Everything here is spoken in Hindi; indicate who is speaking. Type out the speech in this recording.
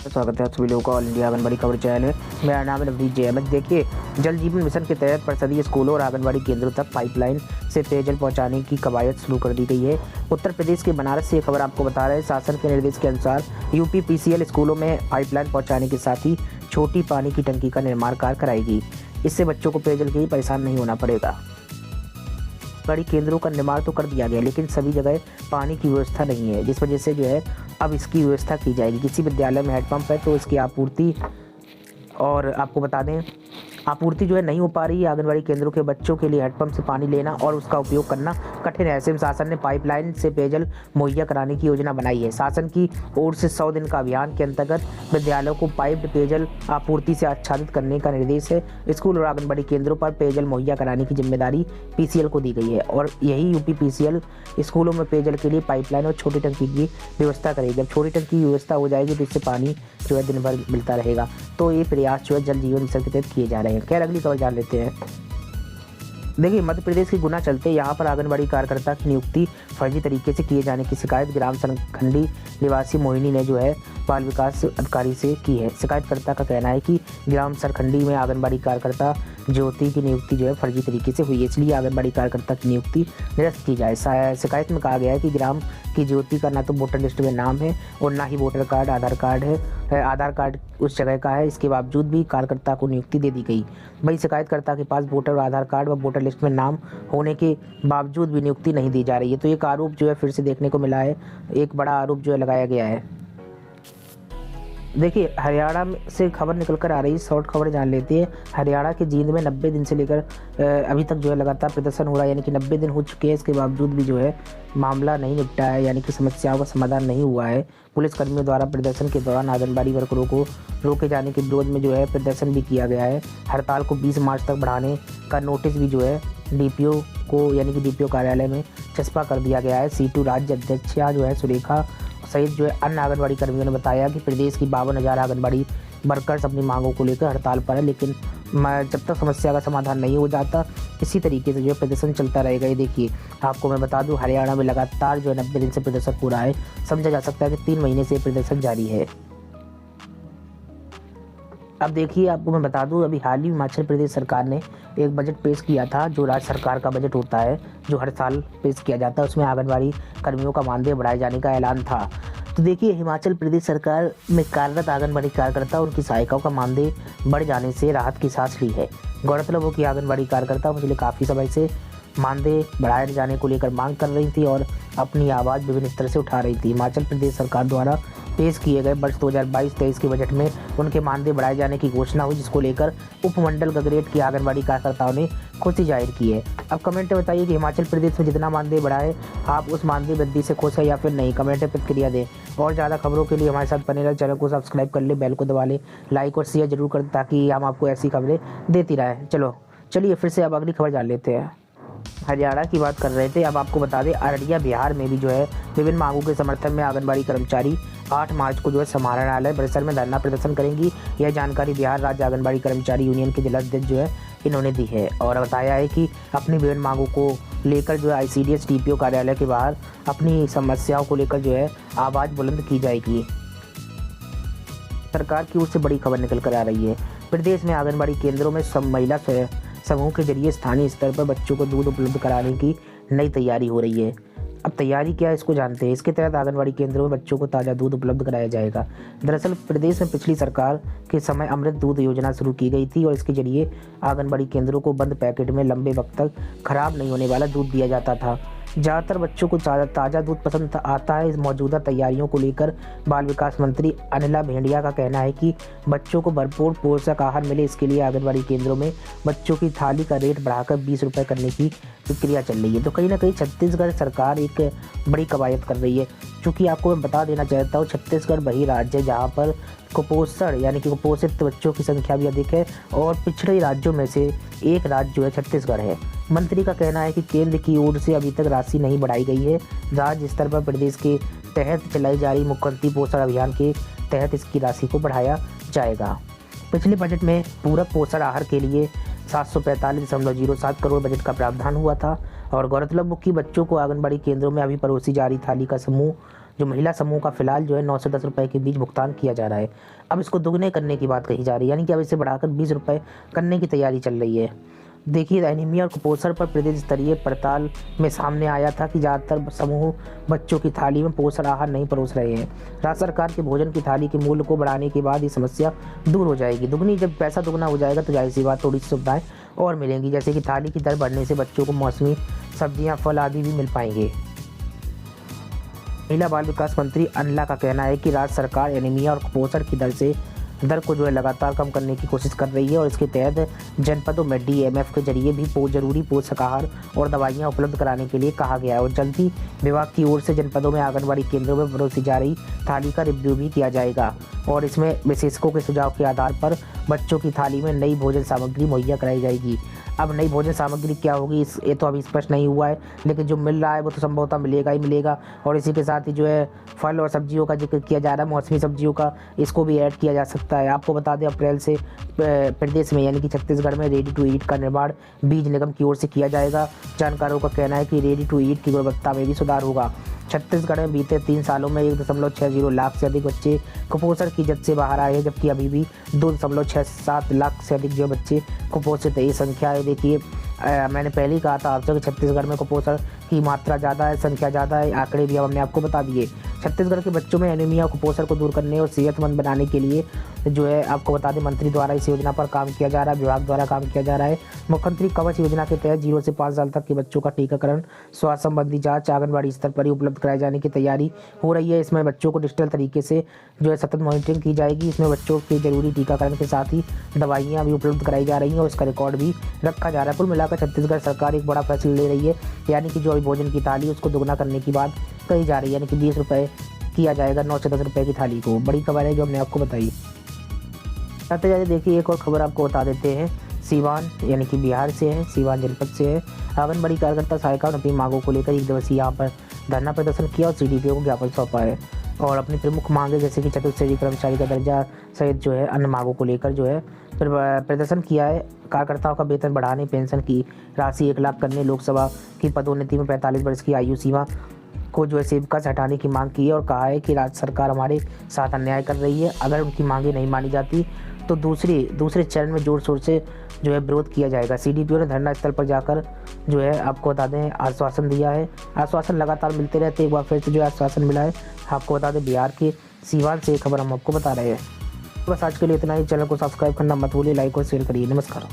Speaker 1: स्वागत है आप सभी लोगों का ऑल इंडिया आंगनबाड़ी खबर चैनल में। मेरा नाम है नवनीत जय अहमद। देखिए, जल जीवन मिशन के तहत परिषदीय स्कूलों और आंगनबाड़ी केंद्रों तक पाइपलाइन से पेयजल पहुंचाने की कवायद शुरू कर दी गई है। उत्तर प्रदेश के बनारस से ये खबर आपको बता रहे हैं। शासन के निर्देश के अनुसार यूपी पीसीएल स्कूलों में पाइपलाइन पहुँचाने के साथ ही छोटी पानी की टंकी का निर्माण कार्य कराएगी। इससे बच्चों को पेयजल के लिए परेशान नहीं होना पड़ेगा। बड़ी केंद्रों का निर्माण तो कर दिया गया, लेकिन सभी जगह पानी की व्यवस्था नहीं है, जिस वजह से जो है अब इसकी व्यवस्था की जाएगी। किसी विद्यालय में हैंडपंप है तो इसकी आपूर्ति, और आपको बता दें आपूर्ति जो है नहीं हो पा रही है। आंगनबाड़ी केंद्रों के बच्चों के लिए हैंडपंप से पानी लेना और उसका उपयोग करना कठिन है। ऐसे में शासन ने पाइपलाइन से पेयजल मुहैया कराने की योजना बनाई है। शासन की ओर से 100 दिन का अभियान के अंतर्गत विद्यालयों को पाइप्ड पेयजल आपूर्ति से आच्छादित करने का निर्देश है। स्कूल और आंगनबाड़ी केंद्रों पर पेयजल मुहैया कराने की जिम्मेदारी पीसीएल को दी गई है, और यही यूपी पीसीएल स्कूलों में पेयजल के लिए पाइपलाइन और छोटी टंकी की व्यवस्था करेगी। जब छोटी टंकी की व्यवस्था हो जाएगी तो इससे पानी जो है दिन भर मिलता रहेगा। तो ये प्रयास जो है जल जीवन मिशन के तहत किए जा रहे हैं। खैर, अगली खबर जान लेते हैं। देखिए, मध्य प्रदेश के गुना चलते यहाँ पर आंगनबाड़ी कार्यकर्ता की नियुक्ति फर्जी तरीके से किए जाने की शिकायत ग्राम सरखंडी निवासी मोहिनी ने जो है बाल विकास अधिकारी से की है। शिकायतकर्ता का कहना है कि ग्राम सरखंडी में आंगनबाड़ी कार्यकर्ता ज्योति की नियुक्ति जो है फर्जी तरीके से हुई है, इसलिए आंगनबाड़ी कार्यकर्ता की नियुक्ति निरस्त की जाए। शिकायत में कहा गया है कि ग्राम की ज्योति का ना तो वोटर लिस्ट में नाम है और ना ही वोटर कार्ड आधार कार्ड है। आधार कार्ड उस जगह का है, इसके बावजूद भी कार्यकर्ता को नियुक्ति दे दी गई। वही शिकायतकर्ता के पास वोटर आधार कार्ड व वोटर लिस्ट में नाम होने के बावजूद भी नियुक्ति नहीं दी जा रही है। तो एक आरोप जो है फिर से देखने को मिला है, एक बड़ा आरोप जो है लगाया गया है। देखिए, हरियाणा से खबर निकल कर आ रही है, शॉर्ट खबर जान लेते हैं। हरियाणा के जींद में 90 दिन से लेकर अभी तक जो है लगातार प्रदर्शन हो रहा है, यानी कि 90 दिन हो चुके हैं। इसके बावजूद भी जो है मामला नहीं निपटा है, यानी कि समस्याओं का समाधान नहीं हुआ है। पुलिस कर्मियों द्वारा प्रदर्शन के दौरान आंगनबाड़ी वर्करों को रोके जाने के विरोध में जो है प्रदर्शन भी किया गया है। हड़ताल को 20 मार्च तक बढ़ाने का नोटिस भी जो है डीपीओ को, यानी कि डीपीओ कार्यालय में चस्पा कर दिया गया है। सीटू राज्य अध्यक्षा जो है सुरेखा सहित जो है अन्य आंगनबाड़ी कर्मियों ने बताया कि प्रदेश की 52,000 आंगनबाड़ी वर्कर्स अपनी मांगों को लेकर हड़ताल पर है, लेकिन जब तक समस्या का समाधान नहीं हो जाता इसी तरीके से जो है प्रदर्शन चलता रहेगा। ये देखिए, आपको मैं बता दूं, हरियाणा में लगातार जो है 90 दिन से प्रदर्शन हो रहा है। समझा जा सकता है कि 3 महीने से प्रदर्शन जारी है। अब देखिए, आपको मैं बता दूं, अभी हाल ही हिमाचल प्रदेश सरकार ने एक बजट पेश किया था, जो राज्य सरकार का बजट होता है, जो हर साल पेश किया जाता है। उसमें आंगनबाड़ी कर्मियों का मानदेय बढ़ाए जाने का ऐलान था। तो देखिए, हिमाचल प्रदेश सरकार में कार्यरत आंगनबाड़ी कार्यकर्ता और उनकी सहायिकाओं का मानदेय बढ़ जाने से राहत की सांस ली है। गौरतलब हो कि आंगनबाड़ी कार्यकर्ता पिछले काफ़ी समय से मानदेय बढ़ाए जाने को लेकर मांग कर रही थी और अपनी आवाज़ विभिन्न स्तर से उठा रही थी। हिमाचल प्रदेश सरकार द्वारा पेश किए गए वर्ष 2022-23 के बजट में उनके मानदेय बढ़ाए जाने की घोषणा हुई, जिसको लेकर उपमंडल गगरेट के आंगनबाड़ी कार्यकर्ताओं ने खुशी जाहिर की है। अब कमेंट में बताइए कि हिमाचल प्रदेश में जितना मानदेय बढ़ा है, आप उस मानदेय वृद्धि से खुश है या फिर नहीं। कमेंट में प्रतिक्रिया दें, और ज़्यादा खबरों के लिए हमारे साथ बने रहे। चैनल को सब्सक्राइब कर ले, बेल को दबा ले, लाइक और शेयर जरूर करें ताकि हम आपको ऐसी खबरें देती रहें। चलिए फिर से अब अगली खबर जान लेते हैं। हरियाणा की बात कर रहे थे, अब आपको बता दें अररिया बिहार में भी जो है विभिन्न मांगों के समर्थन में आंगनबाड़ी कर्मचारी 8 मार्च को जो है समाहरणालय परिसर में धरना प्रदर्शन करेंगी। यह जानकारी बिहार राज्य आंगनबाड़ी कर्मचारी यूनियन के जिलाध्यक्ष जो है इन्होंने दी है, और बताया है कि अपनी विभिन्न मांगों को लेकर जो है आईसीडीएस डीपीओ कार्यालय के बाहर अपनी समस्याओं को लेकर जो है आवाज़ बुलंद की जाएगी। सरकार की ओर से बड़ी खबर निकल कर आ रही है। प्रदेश में आंगनबाड़ी केंद्रों में सब महिला समूह के जरिए स्थानीय स्तर पर बच्चों को दूध उपलब्ध कराने की नई तैयारी हो रही है। अब तैयारी क्या है इसको जानते हैं। इसके तहत आंगनबाड़ी केंद्रों में बच्चों को ताज़ा दूध उपलब्ध कराया जाएगा। दरअसल प्रदेश में पिछली सरकार के समय अमृत दूध योजना शुरू की गई थी, और इसके जरिए आंगनबाड़ी केंद्रों को बंद पैकेट में लंबे वक्त तक खराब नहीं होने वाला दूध दिया जाता था। ज़्यादातर बच्चों को ताज़ा दूध पसंद आता है। इस मौजूदा तैयारियों को लेकर बाल विकास मंत्री अनिला भेंडिया का कहना है कि बच्चों को भरपूर पोषक आहार मिले, इसके लिए आंगनबाड़ी केंद्रों में बच्चों की थाली का रेट बढ़ाकर 20 रुपये करने की प्रक्रिया चल रही है। तो कहीं ना कहीं छत्तीसगढ़ सरकार एक बड़ी कवायद कर रही है। चूँकि आपको मैं बता देना चाहता हूँ, छत्तीसगढ़ वही राज्य है जहाँ पर कुपोषण यानी कि कुपोषित बच्चों की संख्या भी अधिक है, और पिछड़े राज्यों में से एक राज्य जो है छत्तीसगढ़ है। मंत्री का कहना है कि केंद्र की ओर से अभी तक राशि नहीं बढ़ाई गई है। राज्य स्तर पर प्रदेश के तहत चलाई जा रही मुख्यमंत्री पोषण अभियान के तहत इसकी राशि को बढ़ाया जाएगा। पिछले बजट में पूरक पोषण आहार के लिए 745.07 करोड़ बजट का प्रावधान हुआ था, और गौरतलब हो कि बच्चों को आंगनबाड़ी केंद्रों में अभी परोसी जा रही थाली का समूह जो महिला समूह का फिलहाल जो है 9 से 10 रुपये के बीच भुगतान किया जा रहा है। अब इसको दुगने करने की बात कही जा रही है, यानी कि अब इसे बढ़ाकर 20 रुपये करने की तैयारी चल रही है। देखिए, एनीमिया और कुपोषण पर प्रदेश स्तरीय पड़ताल में सामने आया था कि ज़्यादातर समूह बच्चों की थाली में पोषण आहार नहीं परोस रहे हैं। राज्य सरकार के भोजन की थाली के मूल्य को बढ़ाने के बाद ये समस्या दूर हो जाएगी। दुगनी जब पैसा दुगना हो जाएगा तो जाहिर सी बात थोड़ी सुविधाएं और मिलेंगी, जैसे कि थाली की दर बढ़ने से बच्चों को मौसमी सब्जियां, फल आदि भी मिल पाएंगे। महिला बाल विकास मंत्री अनला का कहना है कि राज्य सरकार एनीमिया और कुपोषण की दर को जो है लगातार कम करने की कोशिश कर रही है और इसके तहत जनपदों में DMF के जरिए भी जरूरी पोषक आहार और दवाइयां उपलब्ध कराने के लिए कहा गया है और जल्द ही विभाग की ओर से जनपदों में आंगनबाड़ी केंद्रों में परोसी जा रही थाली का रिव्यू भी किया जाएगा और इसमें विशेषज्ञों के सुझाव के आधार पर बच्चों की थाली में नई भोजन सामग्री मुहैया कराई जाएगी। अब नई भोजन सामग्री क्या होगी ये तो अभी स्पष्ट नहीं हुआ है, लेकिन जो मिल रहा है वो तो संभवतः मिलेगा ही मिलेगा। और इसी के साथ ही जो है फल और सब्जियों का जिक्र किया जा रहा है, मौसमी सब्जियों का, इसको भी ऐड किया जा सकता है। आपको बता दें, अप्रैल से प्रदेश में यानी कि छत्तीसगढ़ में रेडी टू ईट का निर्माण बीज निगम की ओर से किया जाएगा। जानकारों का कहना है कि रेडी टू ईट की गुणवत्ता में भी सुधार होगा। छत्तीसगढ़ में बीते 3 सालों में 1.60 लाख से अधिक बच्चे कुपोषण की जद से बाहर आए हैं, जबकि अभी भी 2.67 लाख से अधिक जो बच्चे कुपोषित है। ये संख्या है, देखिए मैंने पहले ही कहा था आपसे कि छत्तीसगढ़ में कुपोषण की मात्रा ज़्यादा है, संख्या ज़्यादा है, आंकड़े भी अब हमने आपको बता दिए। छत्तीसगढ़ के बच्चों में एनीमिया और कुपोषण को दूर करने और सेहतमंद बनाने के लिए जो है आपको बता दें, मंत्री द्वारा इस योजना पर काम किया जा रहा है, विभाग द्वारा काम किया जा रहा है। मुख्यमंत्री कवच योजना के तहत 0 से 5 साल तक के बच्चों का टीकाकरण, स्वास्थ्य संबंधी जांच आंगनबाड़ी स्तर पर ही उपलब्ध कराए जाने की तैयारी हो रही है। इसमें बच्चों को डिजिटल तरीके से जो है सतत मॉनिटरिंग की जाएगी। इसमें बच्चों के जरूरी टीकाकरण के साथ ही दवाइयाँ भी उपलब्ध कराई जा रही हैं और इसका रिकॉर्ड भी रखा जा रहा है। कुल मिलाकर छत्तीसगढ़ सरकार एक बड़ा फैसला ले रही है, यानी कि जो अभी भोजन की थाली उसको दोगुना करने की बात कही जा रही है, यानी कि 20 रुपये किया जाएगा 9 से 10 रुपये की थाली को। बड़ी खबर है जो हमने आपको बताई। जाते जाते देखिए एक और खबर आपको बता देते हैं। सीवान यानी कि बिहार से है, सीवान जनपद से है। आंगनबाड़ी कार्यकर्ता सहायिकाओं ने अपनी मांगों को लेकर एक दिवसीय यहाँ पर धरना प्रदर्शन किया और CDPO को ज्ञापन सौंपा है और अपनी प्रमुख मांगे जैसे कि चतुर्थ कर्मचारी का दर्जा सहित जो है अन्य मांगों को लेकर जो है प्रदर्शन किया है। कार्यकर्ताओं का वेतन बढ़ाने, पेंशन की राशि 1 लाख करने, लोकसभा की पदोन्नति में 45 वर्ष की आयु सीमा को जो है सेविका से हटाने की मांग की है और कहा है कि राज्य सरकार हमारे साथ अन्याय कर रही है। अगर उनकी मांगे नहीं मानी जाती तो दूसरे चरण में जोर शोर से जो है विरोध किया जाएगा। CDPO ने धरना स्थल पर जाकर जो है आपको बता दें आश्वासन दिया है। आश्वासन लगातार मिलते रहते, एक बार फिर से जो है आश्वासन मिला है। आपको बता दें बिहार के सीवान से खबर हम आपको बता रहे हैं। बस आज के लिए इतना ही। चैनल को सब्सक्राइब करना मत भूलिए, लाइक और शेयर करिए। नमस्कार।